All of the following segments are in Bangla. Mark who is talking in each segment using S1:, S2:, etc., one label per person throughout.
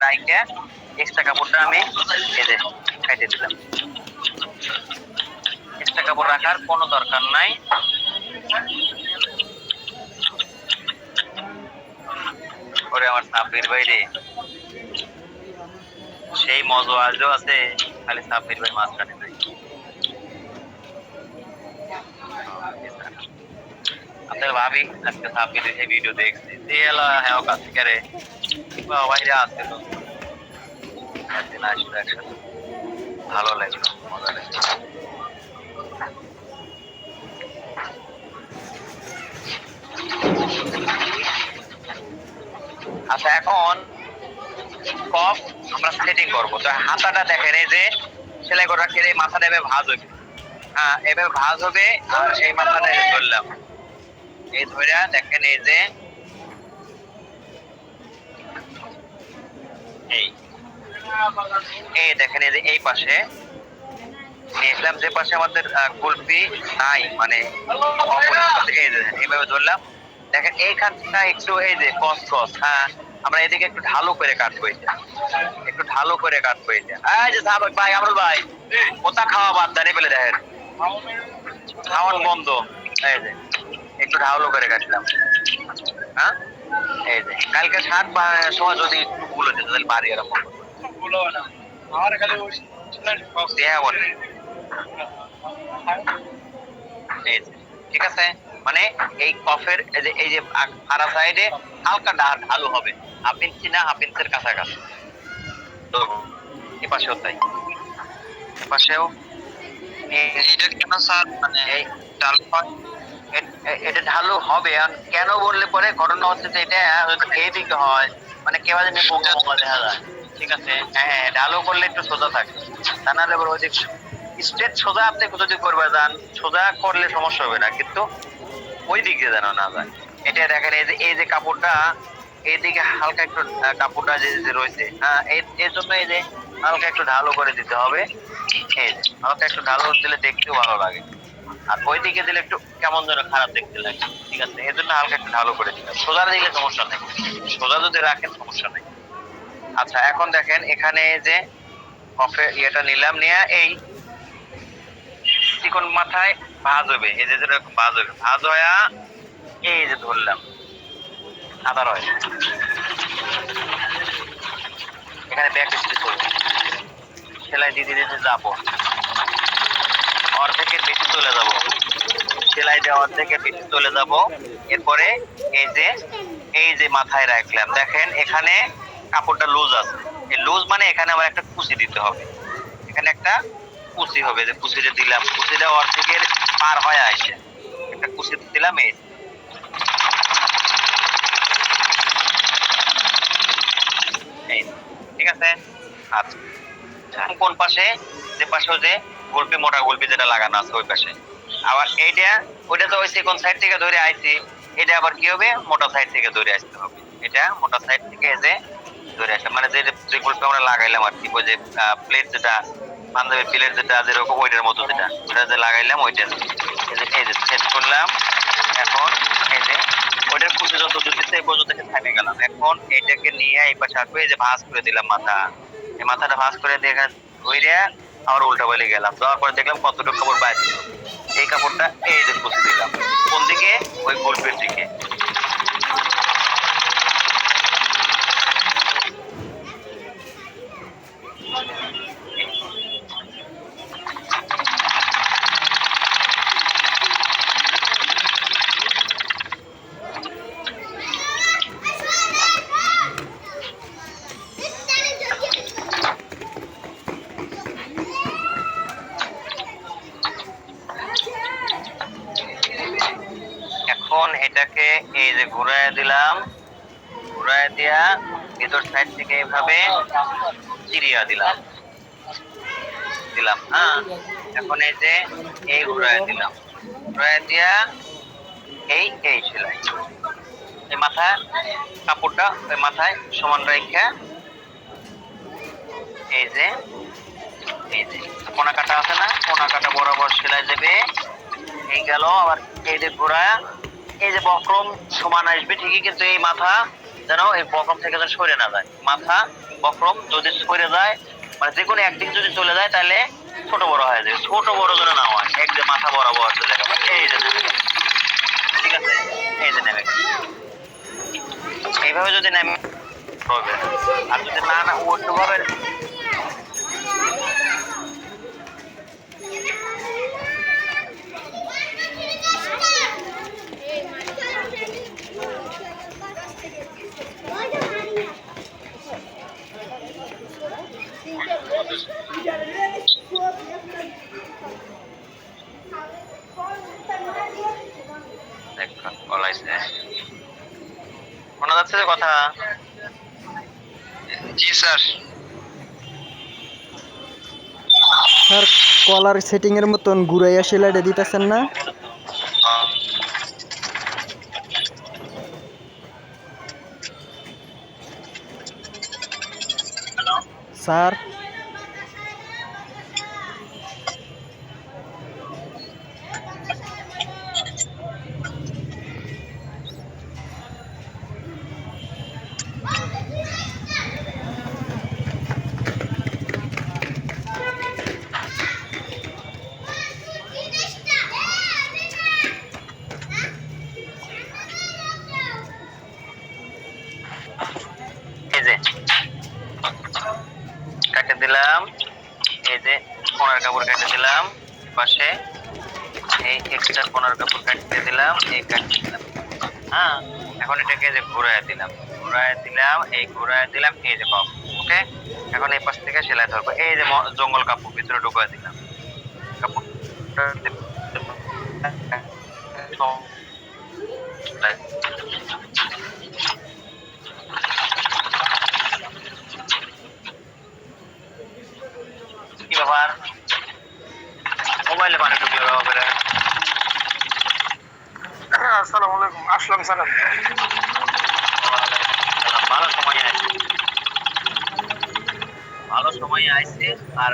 S1: রাইখে এক্সট্রা কাপড়টা আমি এই যে কেটে দিলাম। এক্সট্রা কাপড় রাখার কোনো দরকার নাই। ওরে আমার সাব্বির ভাই রে, সেই মজা আজও আছে, খালি সাব্বির ভাই মাছ কাটে নাই। আপনার ভাবি আজকে সাব্বির এই ভিডিও দেখছি, এলা হ্যাঁ কাজ করে বাইরে আসছিল, একদিন আসলো একসাথে, ভালো লাগলো, মজা লাগলো। আচ্ছা এখন কফ আমরা সেটিং করবো। তো হাতাটা দেখেন এই যে সেলাই করে রাখছি, এই মাথাটা এভাবে ভাঁজ হবে, হ্যাঁ এভাবে ভাঁজ হবে। আর এই মাথাটা ধরলাম, এই ধরে দেখেন এই যে এই দেখেন এই যে এই পাশে নিয়েছিলাম, যে পাশে আমাদের কুলফি নাই মানে এইভাবে ধরলাম। দেখেন এইখানটা একটু এই যে কস কস, হ্যাঁ আমরা এদিকে একটু ঢালু করে কাটবো, একটু ঢালু করে কাটবো। এই যে সাহাবাক ভাই, আমরুল ভাই, কোথা খাওয়া বাদ দাঁড়িয়ে ফেলে দেখেন খাওয়ান বন্ধ। এই যে একটু ঢালু করে কাটলাম, হ্যাঁ এই যে কালকে 7 সময় যদি একটু ভুল হচ্ছে তাহলে বাড়ি এরকম আমার খালি ঠিক আছে। মানে এই কফের এই যে আড়া সাইডে হালকা ঢালু হবে, হাফ ইঞ্চি না হাফ ইঞ্চের কাছাকাছি। তো এপাশেও তাই, এপাশেও এটা কেন স্যার মানে এই ঢালু হয়, এটা ঢালু হবে কেন বললে পরে ঘটনা হচ্ছে যে এটা এইদিকে হয়, মানে কেউ যদি বোকা দেখা যায়। ঠিক আছে, হ্যাঁ ঢালু করলে একটু সোজা থাকে, তা নাহলে ওই যে স্ট্রেট সোজা আপনি যদি করবে যান, সোজা করলে সমস্যা হবে না, কিন্তু ওই দিকে যেন না যায়। এটা দেখেন এই যে কাপড়টা এইদিকে হালকা একটু কাপড়টা যে রয়েছে, হ্যাঁ এর জন্য এই যে হালকা একটু ঢালু করে দিতে হবে। এই যে হালকা একটু ঢালু দিলে দেখতেও ভালো লাগে, আর ওই দিকে দিলে একটু কেমন যেন খারাপ দেখতে লাগে। ঠিক আছে, এর জন্য হালকা একটু ঢালু করে দিতে হবে। সোজা দিলে সমস্যা নেই, সোজা যদি রাখেন সমস্যা নেই। আচ্ছা এখন দেখেন এখানে যে কফের ইয়েটা নিলাম, নিয়ে এই চিকন মাথায় ভাঁজ হবে, এই যে যেরকম ভাঁজ হবে, ভাঁজ হয়া এই যে ধরলাম আদা রয়, এখানে ব্যাক স্টিচ হবে, সেলাই দিয়ে দিতে যাবো, অর্ধেকের বেশি চলে যাব, সেলাই দিয়ে অর্ধেকের বেশি চলে যাব। এরপরে এই যে মাথায় রাখলাম, দেখেন এখানে কাপড়টা লুজ আছে, এই লুজ মানে এখানে আবার একটা কুচি দিতে হবে, এখানে একটা কুচি হবে, যে কুচিটা দিলাম, কুচিটা অর্ধেকের পার হয়ে আসে, একটা কুচি দিলাম। এই ঠিক আছে। আচ্ছা কোন পাশে, যে পাশে যে গল্পি মোটা গল্পি যেটা লাগানো আছে ওই পাশে, আবার এইটা ওইটা তো ওই কোন সাইড থেকে ধরে আইছি, এটা আবার কি হবে মোটা সাইড থেকে ধরে আসতে হবে, এটা মোটা সাইড থেকে যে ধরে আসে, মানে যে গল্পি আমরা লাগাইলাম আর কি, ওই যে প্লেট যেটা পাঞ্জাবি প্লেট যেটা যেরকম ওইটার মতো যেটা ওটা যে লাগাইলাম ওইটা এই যে সেট করলাম। এখন এই যে ওইটার কুচি যত দিচ্ছে এই পর্যন্ত থামে গেলাম। এখন এইটাকে নিয়ে এই পাশে আসবে, এই যে ভাঁজ করে দিলাম মাথা, এই মাথাটা ভাঁজ করে দিয়ে ধরে আবার উল্টা বলে গেলাম, যাওয়ার পরে দেখলাম কতটুকু কাপড় বাইরে, এই কাপড়টা এই যে কুচি দিলাম কোন দিকে, ওই গল্পের দিকে। এখন এটাকে এই যে ঘুরায় দিলাম, ঘুরায় দিয়া ভিতর সাইড থেকে এইভাবে চিরিয়া দিলাম, হ্যাঁ এখন এই যে এই ঘুরায় দিলাম, ঘুরায় দিয়া এই সেলাই, এই মাথা কাপড়টা ওই মাথায় সমান রেখে এই যে কোনা কাটা আছে না, কোনা কাটা বরাবর সেলাই দেবে। এই গেল আবার এই যে ঘোরা, এই যে বক্রম সমান আসবে ঠিকই, কিন্তু এই মাথা যেন এই বক্রম থেকে যেন সরে না যায়। মাথা বক্রম যদি সরে যায়, মানে যে কোনো একদিকে যদি চলে যায় তাহলে ছোট বড় হয়ে যায়। ছোট বড় যেন না হয়, একদম মাথা বরাবর চলে যাবে। এই যে নেমে গেল। ঠিক আছে, এই যে নেমে গেল। এইভাবে যদি নেমে হবে, আর যদি না না অন্যভাবে বলাইছে। শোনা যাচ্ছে যে কথা? জি স্যার।
S2: স্যার কলার সেটিং এর মতন ঘুরাইয়া সেলাইটা দিতেছেন না? স্যার
S1: এই যে কাটে দিলাম, এই যে কোনার কাপড় কেটে দিলাম পাশে, এই এক্সট্রা কোনার কাপড় কাটতে দিলাম, এই কাটতে দিলাম। হ্যাঁ, এখন এটাকে যে ঘুরায় দিলাম, এই ঘুরায় দিলাম, এই যে কম। ওকে, এখন এই পাশ থেকে সেলাই ধরবো। এই যে জঙ্গল কাপড় ভিতরে ঢুকায় দিলাম, কাপড় কি ব্যাপার, মোবাইলে পানি ঢুকলে ব্যবহার করে?
S3: আসসালামু আলাইকুম, আসলাম স্যার।
S1: ভালো সময় আসছে, ভালো সময় আসছে। আর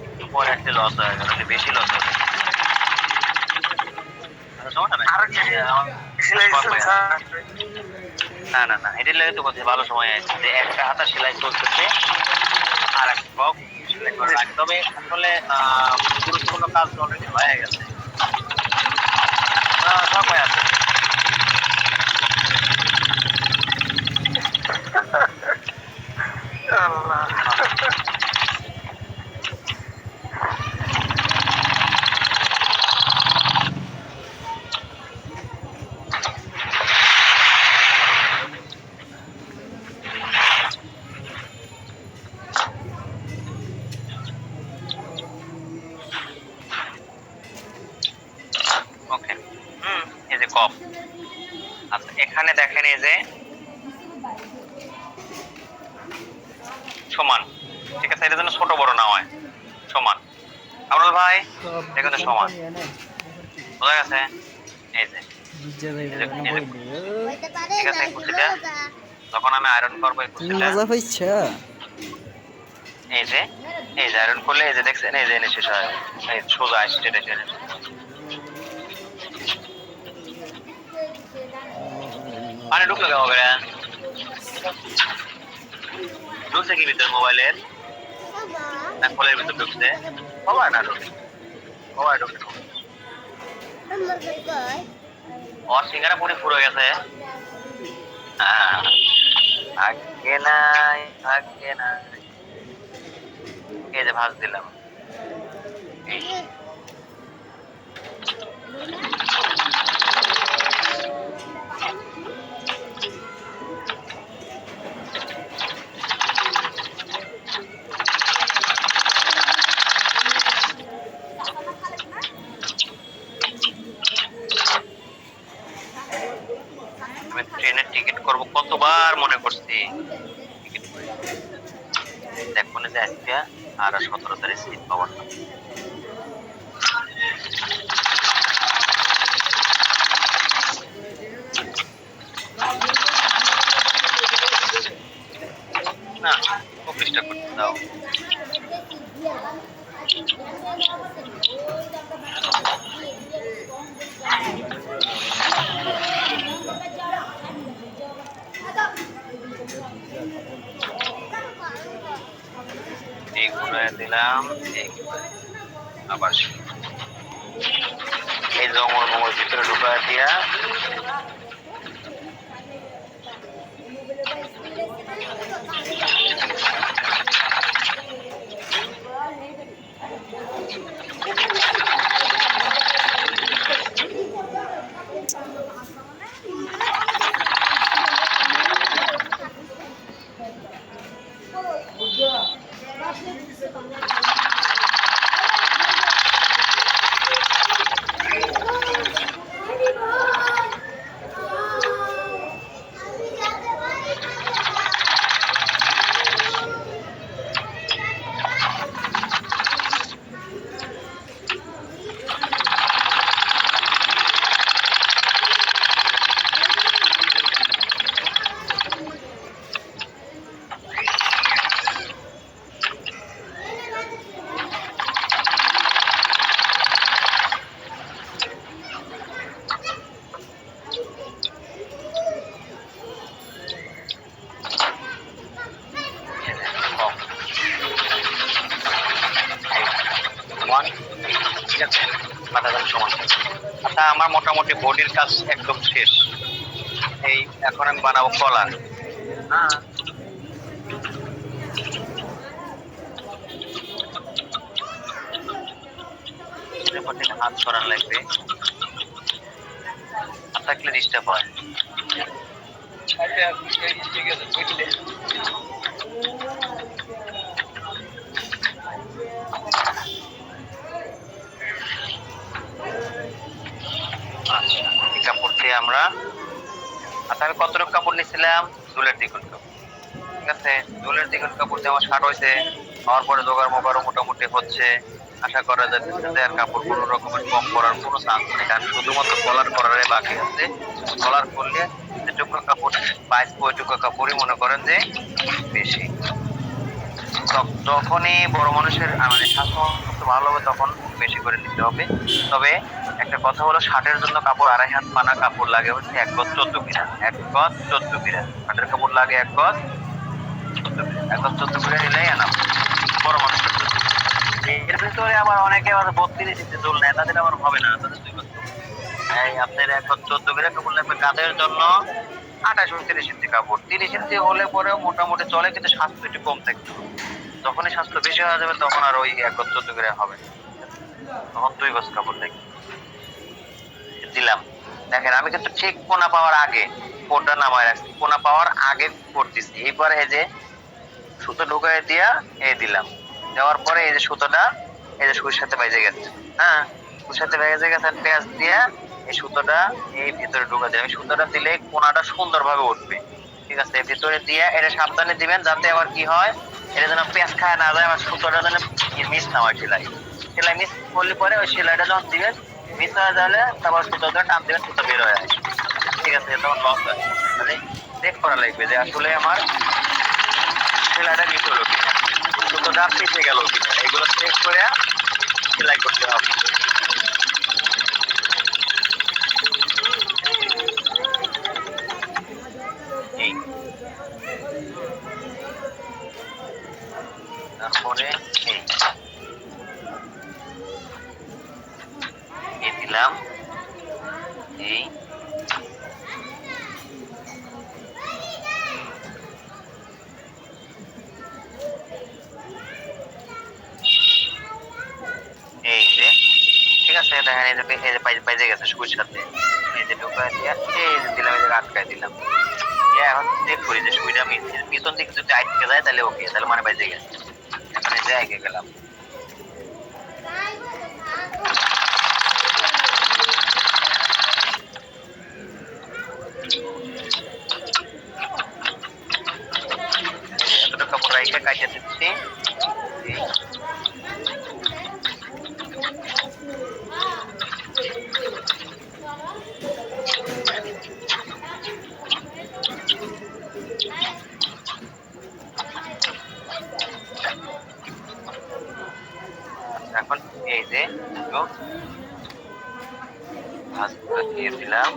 S1: একটু পরে একটা লস হয়ে গেল, বেশি লস হয়ে গেল। না না না, এটার লাগে তো বলছি ভালো সময় আসছে, যে একটা হাতা সেলাই চলতেছে আর এক পক সেলাই করে রাখতে হবে। আসলে গুরুত্বপূর্ণ কাজ অলরেডি হয়ে গেছে, সময় আছে।
S3: আল্লাহ,
S1: ওকে, এই যে কফ। আচ্ছা, এখানে দেখেন এই যে সমান, ঠিক আছে, এটা যেন ছোট বড় না হয়, সমান। আমরুল ভাই দেখেন তো সমান, বোঝা গেছে? এই যে ঠিক আছে, কুচিটা যখন আমি আয়রন করবো, এই কুচিটা
S2: মজা হইছে।
S1: এই যে আয়রন করলে এই যে দেখছেন, এই যে এনে শেষ হয়, এই সোজা আসছে, এটা টেনে পানি ঢুকলো কেমন করে? ঢুকছে কি ভিতরে মোবাইলের না ফোনের ভিতর ঢুকছে? সবাই না ঢুকে, সবাই ঢুকে। ওর সিঙ্গারা পুরি পুরো গেছে। ভাগ্যে নাই, ভাগ্যে নাই। এই যে ভাজ দিলাম, এই ট্রেনের টিকিট করব কতবার মনে করছি, টিকিট করি দেখো না যে আজকে আর 17 তারিখ সিট পাওয়ার না। না, অফিসটা করতে দাও। ঘুরাই দিলাম, আবার এই জঙ্গল মঙ্গল ভিতরে ঢুকাই দিয়া ঠিক আছে, মাথা সমান। আচ্ছা, আমার মোটামুটি বডির কাজ একদম শেষ। এই এখন আমি বানাবো কলা। হ্যাঁ, হাত সরান লাগবে, হাত থাকলে ডিস্টার্ব হয়। আচ্ছা, এই কাপড় দিয়ে আমরা, আচ্ছা আমি কতটুকু কাপড় নিয়েছিলাম? দুলের দ্বিগুণ কাপড়। ঠিক আছে, দুলের দ্বিগুণ কাপড় দিয়ে আমার শার্ট হয়েছে। হওয়ার পরে জোগাড় মোগাড়ও মোটামুটি হচ্ছে। আশা করা যাচ্ছে যে আর কাপড় কোনো রকমের কম করার কোনো চান্স নেই, কারণ শুধুমাত্র কলার করারে বাকি আছে। কলার করলে যেটুকু কাপড় 22 ওইটুকু কাপড়ই মনে করেন যে বেশি। যখনই বড় মানুষের মানে স্বাস্থ্য ভালো হবে তখন বেশি করে নিতে হবে। তবে একটা কথা হলো, শার্টের জন্য কাপড় 2.5 হাত পানা কাপড় লাগে হচ্ছে 1 গজ 14 বিরা। 1 গজ 14 বিরা শার্টের কাপড় লাগে, 1 গজ 14 বিরা নিলেই আনাম বড় মানুষের জন্য। এর ভিতরে আবার অনেকে আবার 32 ইঞ্চি দুল নেয়, তাদের আবার হবে না, তাদের 2 গজ। এই আপনার 1 গজ 14 বিরা কাপড় লাগবে। কাঁধের জন্য 28-29 ইঞ্চি কাপড়। 30 ইঞ্চি হলে পরেও মোটামুটি চলে, কিন্তু স্বাস্থ্য একটু কম থাকবে। যখনই স্বাস্থ্য বেশি হয়ে যাবে তখন আর ওই 1 গজ 14 বিরা হবে, তখন 2 গজ কাপড় লাগবে। দিলাম। দেখেন আমি কিন্তু ঠিক কোনা পাওয়ার আগে কোনটা নামায় রাখছি, কোনা পাওয়ার আগে করতেছি। এইবার এই যে সুতো ঢুকাই দিয়া এই দিলাম, দেওয়ার পরে এই যে সুতোটা এই যে সুইর সাথে বেজে গেছে। হ্যাঁ, সুইর সাথে বেজে গেছে, পেঁয়াজ দিয়া এই সুতোটা এই ভিতরে ঢুকাই দিলাম। সুতোটা দিলে কোনাটা সুন্দরভাবে উঠবে। ঠিক আছে, ভিতরে দিয়ে এটা সাবধানে দিবেন, যাতে আবার কি হয়, এটা যেন পেঁয়াজ খায় না যায়, আমার সুতোটা যেন মিস না হয়। সেলাই মিস করলে পরে ওই সেলাইটা যখন দিবেন, মিস হয়ে যাবে, তারপর সুতোটা টান দিবেন, সুতো বের হয়ে আসে। ঠিক আছে, তখন লস হয়। মানে চেক করা লাগবে যে আসলে আমার সেলাইটা মিস হলো কিনা, সুতোটা পিছিয়ে গেল কিনা, এগুলো চেক করে সেলাই করতে হবে। এই তারপরে এই দিলাম, এই এই যে ঠিক আছে, দেখেন এই যে বাইজে গেছে সুইর সাথে, এই যে ঢুকায় দিয়া এই যে দিলাম, এই যে আটকায় দিলাম। এখন চেক করি যে সুইটা পিছন দিকে যদি আটকে যায় তাহলে ওকে, তাহলে মানে বাইজে গেছে। এখন এই যে আগে গেলাম, এতটা কাপড় রাইখে কাটিয়ে দিচ্ছি। এখন এই যে ভাঁজ করে দিয়ে দিলাম,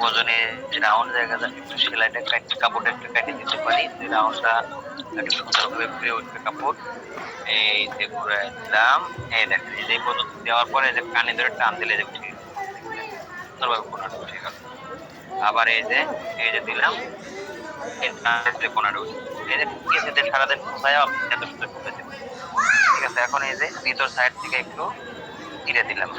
S1: ওজনে রাউন্ড জায়গাটা একটু সেলাইটা কাটতে কাপড়টা একটু কেটে দিতে পারি, রাউন্ডটা একটু সুন্দরভাবে ঘুরে উঠবে কাপড়। এই যে ঘুরে দিলাম, এই দেখেন এই যে পদ্ধতি দেওয়ার পরে যে কানে ধরে টান দিলে যে উঠে গেছে, সুন্দরভাবে কোনাটা উঠে গেল। আবার এই যে দিলাম, এই টান দিলে কোনাটা উঠে গেছে। এই যে কেসেতে সারাদিন খোঁচায় আপনি এত সুন্দর খুঁজে দেবেন। ঠিক আছে, এখন এই যে ভিতর সাইড থেকে একটু ঘিরে দিলাম।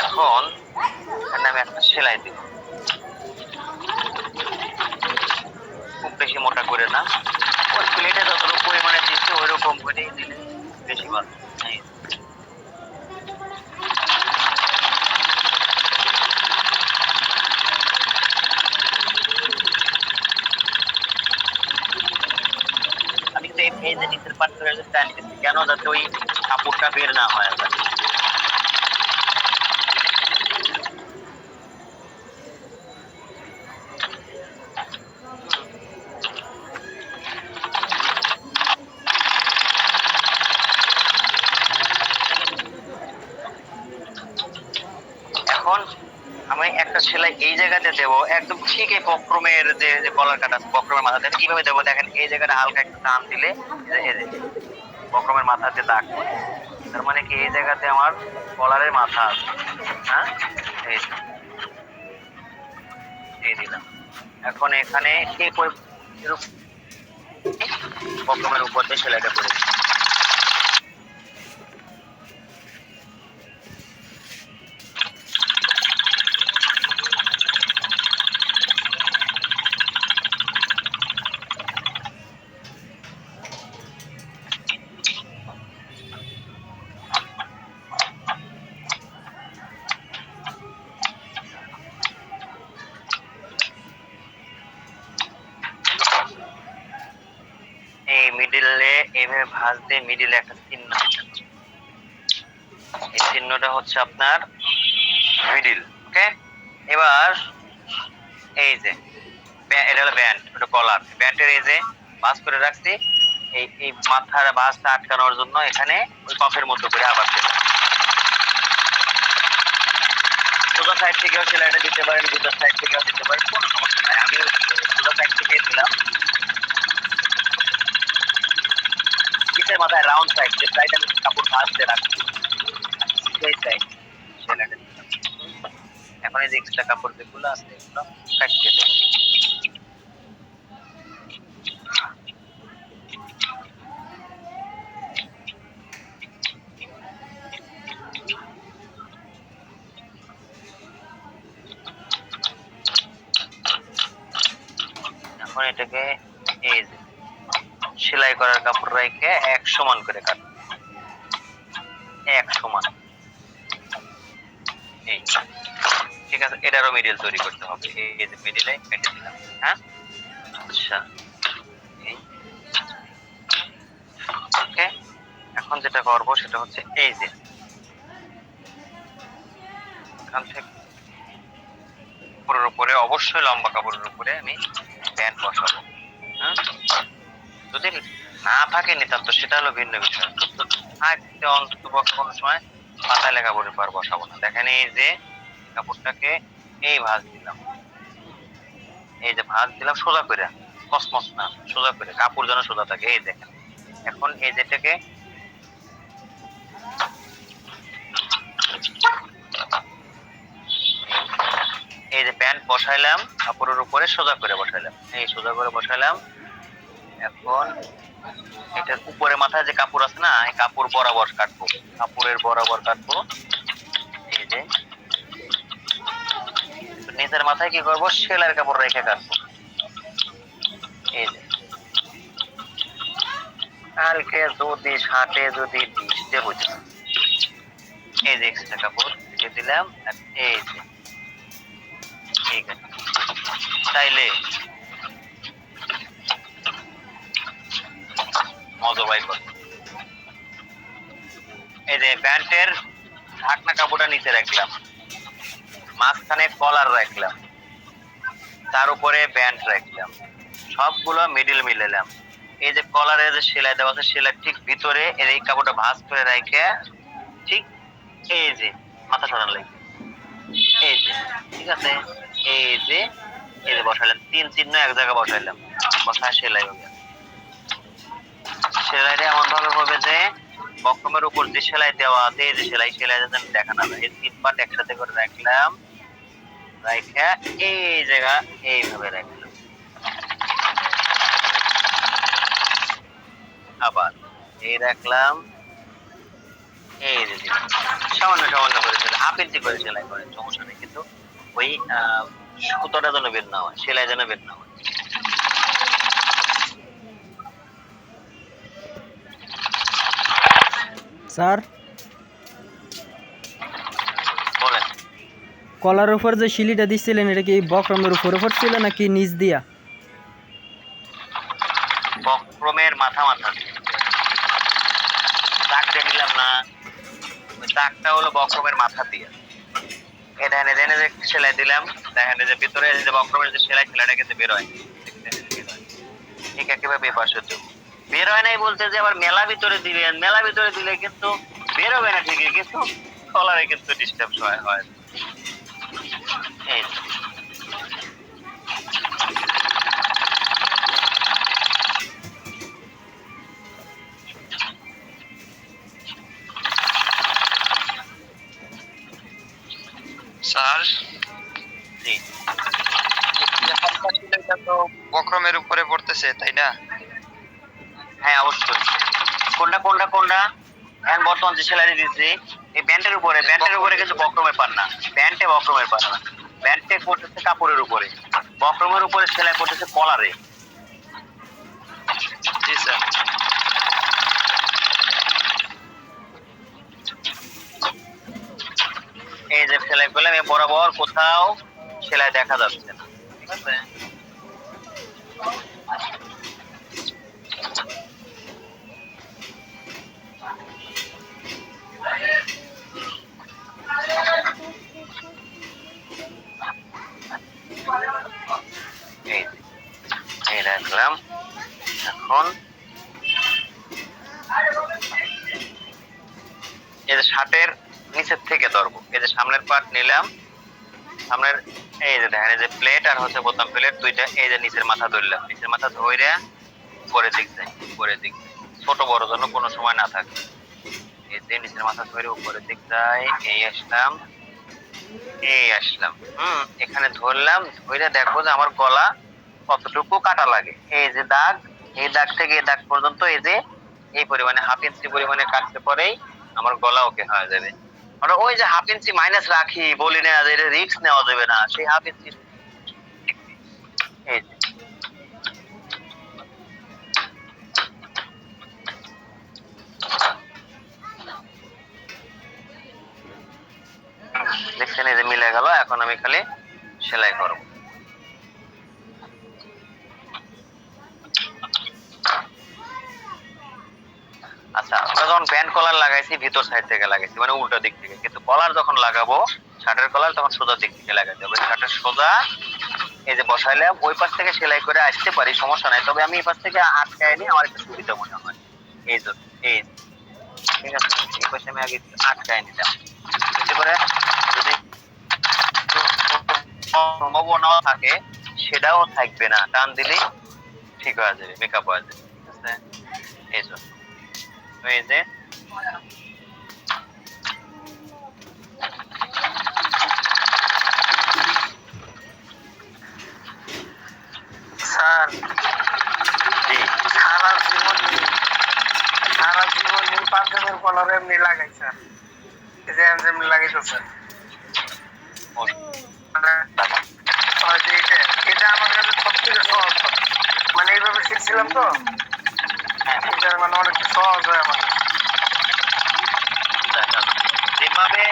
S1: এখন এখানে আমি একটা সেলাই দিব, খুব বেশি মোটা করে না, ওই প্লেটে যতটুকু পরিমাণে দিচ্ছে ওই রকম করেই দিলে বেশি ভালো। এই আমি কিন্তু এই যে নিচের পাট করে টান দিচ্ছি কেন, যাতে ওই কাপড়টা বের না হয়। এখন আমি একটা সেলাই এই জায়গাতে দেবো, একদম ঠিক এই বক্রমের যে যে কলার কাটা আছে, বক্রমের মাথাতে কিভাবে দেবো দেখেন, এই জায়গাটা হালকা একটু টান দিলে এই যে বক্রমের মাথাতে দাগ পড়ে। তার মানে কি এই জায়গাতে আমার কলারের মাথা আছে। হ্যাঁ, এই যে, এই দিলাম। এখন এখানে এই বক্রমের উপর দিয়ে সেলাইটা করে দিই। এই মিডিলে এইভাবে ভাঁজ দিয়ে মিডিলে একটা চিহ্ন দিতে হবে। এই চিহ্নটা হচ্ছে আপনার মিডিল। ওকে, এবার এই যে এটা হলো ব্যান্ড, ওটা কলার, ব্যান্ডের এই যে ভাঁজ করে রাখছি, এই এই মাথার ভাঁজটা আটকানোর জন্য এখানে ওই কফের মতো করে আবার দিলাম। সোজা সাইড থেকেও সেলাইটা দিতে পারেন, দুটো সাইড থেকেও দিতে পারেন, কোনো সমস্যা নাই। আমি সোজা সাইড থেকে দিলাম, পিঠের মাথায় রাউন্ড সাইড, যে সাইড আমি কাপড় ভাঁজতে রাখছি সেই সাইড সেলাইটা দিলাম। এখন এই যে এক্সট্রা কাপড় যেগুলো আছে এগুলো কাটতে দেবো। এখন এটাকে এই যে সেলাই করার কাপড় রেখে এক সমান করে কাটবো, এক সমান। এই ঠিক আছে, এটারও মিডিল তৈরি করতে হবে। এই যে মিডিলে কেটে দিলাম। হ্যাঁ, আচ্ছা, এই ওকে। এখন যেটা করব সেটা হচ্ছে এই যে এখান থেকে কাপড়ের উপরে, অবশ্যই লম্বা কাপড়ের উপরে আমি ব্যান্ড বসাবো। হ্যাঁ, যদি না থাকে নিতান্ত সেটা হলো ভিন্ন বিষয়, থাকতে অন্তত কোনো সময় পাতায় লেখা কাপড়ের পর বসাবো না। দেখেন এই যে কাপড়টাকে এই ভাঁজ দিলাম, এই যে ভাঁজ দিলাম সোজা করে, কসমস না, সোজা করে, কাপড় যেন সোজা থাকে। এই দেখেন, এখন এই যেটাকে এই যে প্যান্ট বসাইলাম কাপড়ের উপরে, সোজা করে বসাইলাম, এই সোজা করে বসাইলাম। এখন এটার উপরে মাথায় যে কাপড় আছে না, এই কাপড় বরাবর কাটবো, কাপড়ের বরাবর কাটবো। এই যে নিচের মাথায় কি করবো, সেলাইয়ের কাপড় রেখে কাটবো। এই যে কালকে যদি শার্টে যদি ভিজতে বুঝে, এই যে এক্সট্রা কাপড় রেখে দিলাম। এই যে ঠিক আছে, চাইলে মজবাই করবো। এই যে প্যান্টের ঢাকনা কাপড়টা নিচে রাখলাম, মাঝখানে কলার রাখলাম, তার উপরে ব্যান্ড রাখলাম, সবগুলো মিডিল মিলালাম। এই যে কলারে যে সেলাই দেওয়া আছে সেলাই ঠিক ভিতরে এই কাপড়টা ভাঁজ করে রেখে ঠিক এই যে মাথা সরান লাগবে, এই যে ঠিক আছে, এই যে বসাইলাম, 3 চিহ্ন এক জায়গায় বসাইলাম, বসায় সেলাই হবে। সেলাইটা এমন ভাবে হবে যে বক্রমের উপর যে সেলাই দেওয়া আছে এই যে সেলাই যেন দেখা না যায়, এই 3 পার্ট একসাথে করে রাখলাম, রাখা এই জায়গা এইভাবে রাখলাম, আবার এই রাখলাম, এই যে দিলাম। সামান্য সামান্য করে সেলাই, হাফ ইঞ্চি করে সেলাই করেন, সমস্যা নেই, কিন্তু ওই সুতোটা যেন বের না হয়, সেলাই যেন বের না হয়।
S2: স্যার,
S1: বলেন।
S2: কলার উপর যে শিলিটা দিচ্ছিলেন এটা কি বক্রমের উপরে পড়ছিল নাকি নিচ দিয়া?
S1: বক্রমের মাথা দিয়ে দাগ দিয়ে নিলাম না, ওই দাগটা হলো বক্রমের মাথা দিয়ে। এটা এনে যে সেলাই দিলাম, দেখেন যে ভিতরে যে বক্রমের যে সেলাইটা কিন্তু বের হয়, ঠিক একেবারে পাশে তো বের হয় নাই বলতে যে আবার মেলা ভিতরে দিবেন, মেলা ভিতরে দিলে কিন্তু বের হবে না ঠিকই, কিন্তু কলারে কিন্তু ডিস্টার্ব হয়। এই
S4: স্যার,
S1: জি,
S4: এটা তো বক্রমের উপরে পড়তেছে তাই না?
S1: হ্যাঁ অবশ্যই। কোনটা এখন বর্তমান যে সেলাই দিচ্ছি এই প্যান্টের উপরে কিন্তু বক্রমের পান না, প্যান্টে বক্রমের পান না, প্যান্টে করতেছে কাপড়ের উপরে, বক্রমের উপরে সেলাই করতেছে কলারে।
S4: জি স্যার।
S1: এই যে সেলাই করলাম, এই বরাবর কোথাও সেলাই দেখা যাচ্ছে না, ঠিক আছে। এই রাখলাম, এখন এই যে শার্টের নিচের থেকে ধরবো, এই যে সামনের পার্ট নিলাম, সামনের এই যে দেখেন এই যে প্লেট আর হচ্ছে বোতাম প্লেট দুইটা, এই যে নিচের মাথা ধরলাম, নিচের মাথা ধরে উপরের দিক যায়, ছোট বড় জন্য কোনো সময় না থাকে, এই যে নিচের মাথা ধরে উপরের দিক যায়, এই আসলাম, এখানে ধরলাম, ধরে দেখবো যে আমার গলা কতটুকু কাটা লাগে, এই যে দাগ, এই দাগ থেকে এই দাগ পর্যন্ত এই যে এই পরিমাণে হাফ ইঞ্চি পরিমাণে কাটতে পরেই আমার গলা ওকে হয়ে যাবে। আমরা ওই যে হাফ ইঞ্চি মাইনাস রাখি, বলি না যে এটা রিস্ক নেওয়া যাবে না, সেই হাফ ইঞ্চি এই যে দেখছেন, এই যে মিলে গেল, এখন আমি খালি সেলাই করব। আচ্ছা, আমরা যখন প্যান্ট কলার লাগাইছি ভিতর সাইড থেকে লাগাইছি, মানে উল্টো দিক থেকে, কিন্তু কলার যখন লাগাবো শার্টের কলার তখন সোজা দিক থেকে লাগাইতে হবে, শার্টের সোজা এই যে বসাইলে ওই পাশ থেকে সেলাই করে আসতে পারি, সমস্যা নাই, তবে আমি এই পাশ থেকে আটকায় নি, আমার একটু সুবিধা মনে হয়, এই যে এই ঠিক আছে, এই পাশে আমি আগে আটকায় নিলাম, এতে করে যদি সম্ভাবনাও থাকে সেটাও থাকবে না, টান দিলেই ঠিক হয়ে যাবে, মেকআপ হয়ে যাবে, ঠিক আছে। এই জন্য এই যে
S3: স্যার,
S1: জি
S3: সারা জীবন নীল পাঞ্জাবের কলার এমনি লাগাই স্যার, এই যে এমনি লাগাইতেছে, মানে ওই যে এটা আমার কাছে সব থেকে সহজ, মানে এইভাবে শিখছিলাম তো, এটা মানে অনেক সহজ হয় আমার কাছে।
S1: যেভাবে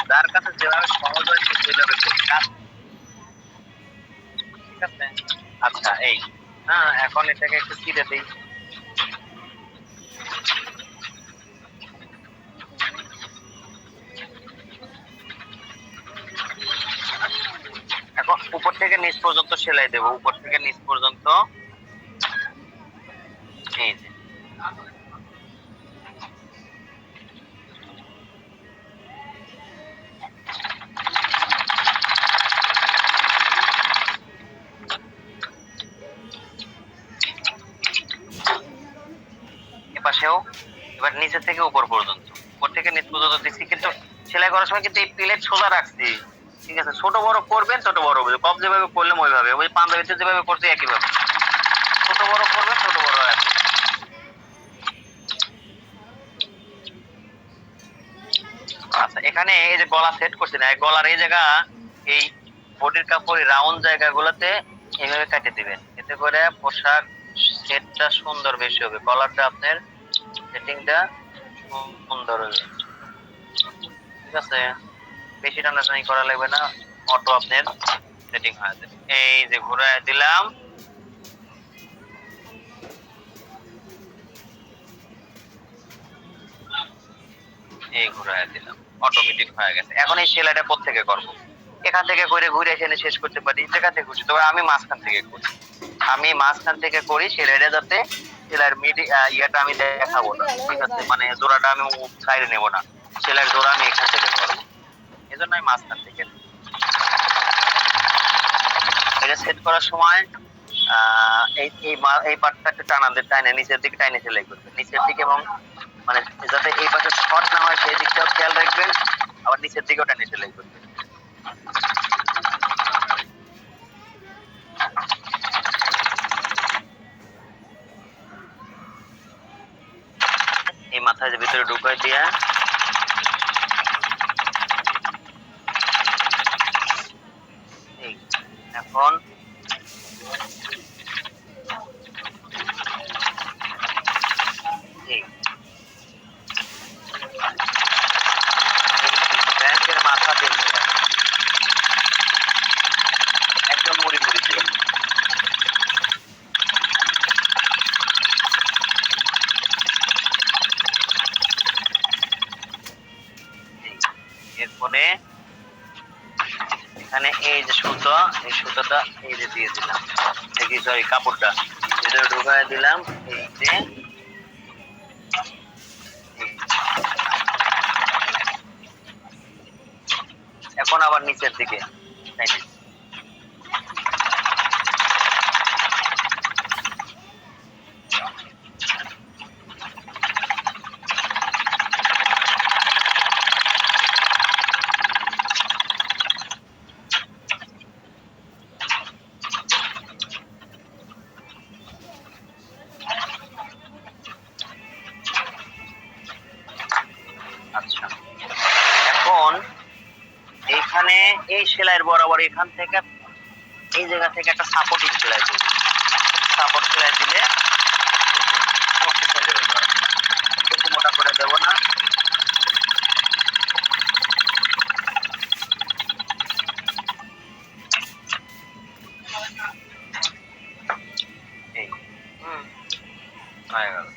S1: যার কাছে যেভাবে সহজ হয় সে সেভাবে করি কাজ, ঠিক আছে। আচ্ছা এই এখন এটাকে একটু চিড়ে দিই, এখন উপর থেকে নিচ পর্যন্ত সেলাই দেবো, উপর থেকে নিচ পর্যন্ত, এই যে এপাশেও এবার নিচে থেকে উপর পর্যন্ত, উপর থেকে নিচ পর্যন্ত দিচ্ছি, কিন্তু সেলাই করার সময় কিন্তু এই প্লেট সোজা রাখছি। ঠিক আছে, ছোট বড় করবেন, ছোট বড় হবে, কপ যেভাবে করলাম ওইভাবে, ওই পাঞ্জাবিতে যেভাবে করছি একইভাবে ছোট বড় করবেন, ছোট বড় আছে। আচ্ছা, এখানে এই যে গলা সেট করছি না, এই গলার এই জায়গা, এই বডির কাপড় রাউন্ড জায়গাগুলোতে এইভাবে কেটে দিবেন, এতে করে পোশাক সেটটা সুন্দর বেশি হবে, কলারটা আপনার সেটিংটা সুন্দর হবে। ঠিক আছে, বেশি টানাটানি করা লাগবে না, অটো আপনার সেটিং হয়ে যাবে। এই যে ঘুরায় দিলাম, এই ঘুরায় দিলাম, অটোমেটিক হয়ে গেছে। এখন এই সেলাইটা কোত্থেকে করব? এখান থেকে করে ঘুরে এখানে শেষ করতে পারি, যেখান থেকে খুশি, তবে আমি মাঝখান থেকে করি। আমি মাঝখান থেকে করি, সেলাইটা যাতে সেলাইয়ের ইয়াটা আমি দেখাবো না। ঠিক আছে, মানে জোড়াটা আমি সাইডে নেব না, সেলাইয়ের জোড়া আমি এখান থেকে করবো, এই জন্য আমি মাঝখান থেকে। এটা সেট করার সময় এই পার্টটা একটু টাইনে নিচের দিকে টাইনে সেলাই করবেন, নিচের দিকে, এবং মানে যাতে এই পাশে শর্ট না হয় সেই দিকটাও খেয়াল রাখবেন, আবার নিচের দিকেও টাইনে সেলাই করবেন। এই মাথায় যে ভিতরে ঢুকাই দিয়া এখন ব্যাংকের মাথা দেখে একদম মুড়ি মুড়ি দিয়ে এরপরে এখানে এই যে সুতো, এই সুতোটা এই যে দিয়ে দিলাম, দেখি সরি কাপড়টা ভিতরে ঢুকায় দিলাম, এই যে এখন আবার নিচের দিকে আচ্ছা, এখন এইখানে এই সেলাইয়ের বরাবর এখান থেকে এই জায়গা থেকে একটা সাপোর্টিং সেলাই করব, সাপোর্ট সেলাই দিলে শক্তিশালী হয়ে যাবে, বেশি মোটা করে দেব না। এই হয়ে গেল।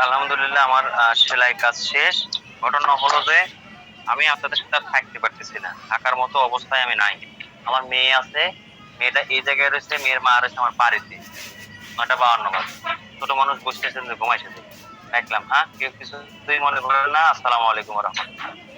S1: আলহামদুলিল্লাহ আমার সেলাই কাজ শেষ। ঘটনা হলো যে আমি আপনাদের সাথে আর থাকতে পারতেছি না, থাকার মতো অবস্থায় আমি নাই। আমার মেয়ে আছে, মেয়েটা এই জায়গায় রয়েছে, মেয়ের মা রয়েছে আমার বাড়িতে, 9:52 বাজে। ছোট মানুষ বসতেছেন যে ঘুমাইছে, দেখলাম। হ্যাঁ, কেউ কিছু তুই মনে করেন না। আসসালামু আলাইকুম ওয়া রাহমাতুল্লাহ।